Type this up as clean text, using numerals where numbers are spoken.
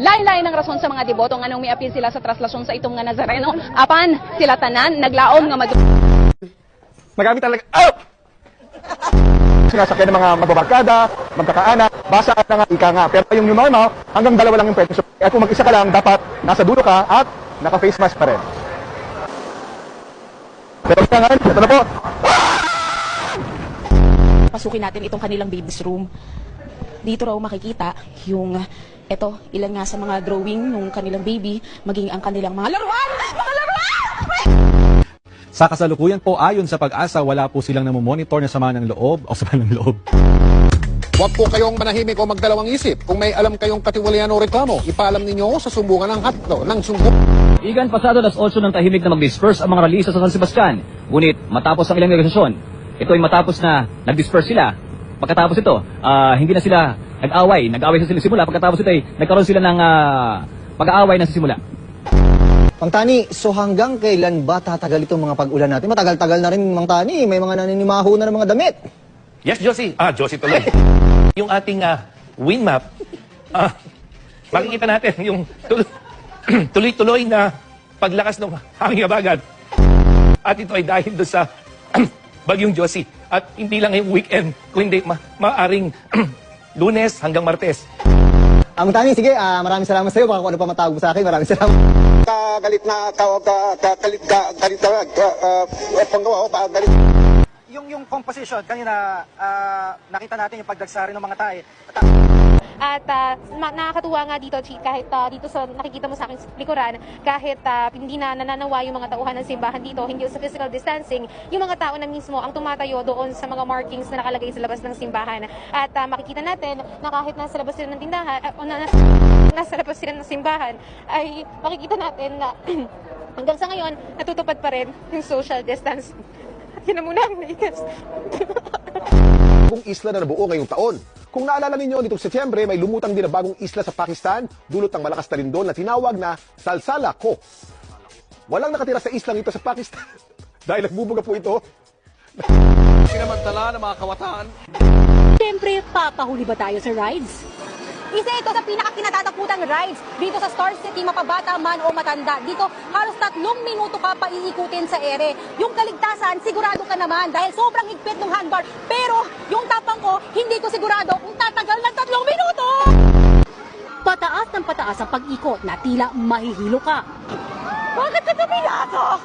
Lain-lain ang rason sa mga deboto nga nung may apil sila sa traslasyon sa itong nga Nazareno. Apan, sila tanan, naglaom nga Magamit talaga, sinasakyan ng mga magbabarkada, magkakaanak, basa at nga ika nga. Pero yung new normal, hanggang 2 lang yung pwede. So, kung mag-isa ka lang, dapat nasa dulo ka at naka-face mask pa rin. Pero ngayon, ito na po. Pasukin natin itong kanilang baby's room. Dito raw makikita yung ilan nga sa mga drawing ng kanilang baby, maging ang kanilang mga laruan! Mga laruan! Sa kasalukuyan po, ayon sa Pag-asa, wala po silang namomonitor na sama ng loob o sama ng loob. Huwag po kayong manahimik o magdalawang isip. Kung may alam kayong katiwalian o reklamo, ipaalam ninyo sa sumbungan ng hatlo ng Igan pasado las 8 ng tahimik na mag-disperse ang mga ralisa sa San Sebastian. Ngunit matapos ang ilang negosasyon, ito ay matapos na nag-disperse sila. Pagkatapos ito, hindi na sila nag-away sa simula. Pagkatapos ito ay nagkaroon sila ng pag-aaway na sa simula. Mang Tani, so hanggang kailan ba tatagal itong mga pag-ulan natin? Matagal-tagal na rin, Mang Tani. May mga naninimaho na ng mga damit. Yes, Josie. Josie tuloy. Yung ating wind map, makikita natin yung tuloy-tuloy na paglakas ng hangin habagat. At ito ay dahil doon sa bagyong Josie. At hindi lang ngayong weekend, kundi maaring Lunes hanggang Martes. Mang Tani, sige, maraming salamat sa iyo. Baka kung ano pa matawag mo sa akin, maraming salamat. Yung composition, kanina nakita natin yung pagdagsari ng mga tae. At nakakatuwa nga dito, Chi, kahit dito sa nakikita mo sa aking likuran, kahit hindi na nananawa yung mga tauhan ng simbahan dito, hindi sa physical distancing, yung mga tao na mismo ang tumatayo doon sa mga markings na nakalagay sa labas ng simbahan. At makikita natin na kahit nasa labas sila ng tindahan, o nasa labas sila ng simbahan, ay makikita natin na hanggang sa ngayon, natutupad pa rin yung social distancing. At yun na muna ang naigas. bagong isla na nabuo ngayong taon. Kung naalala ninyo, nitong Setyembre, may lumutang din na bagong isla sa Pakistan, dulot ng malakas na lindol na tinawag na Salsala Ko. Walang nakatira sa islang ito sa Pakistan dahil nagbubuga po ito. Sinamantala ng mga kawataan. Siyempre, papahuli ba tayo sa rides? Isa ito sa pinakakinatatakutang rides dito sa Star City, mapabata man o matanda. Dito, halos 3 minuto ka pa iikutin sa ere. Yung kaligtasan, sigurado ka naman dahil sobrang higpit ng handbar. Pero yung tapang ko, hindi ko sigurado kung tatagal ng 3 minuto! Pataas ng pataas ang pag-ikot na tila mahihilo ka. Bakit ka tumilasa?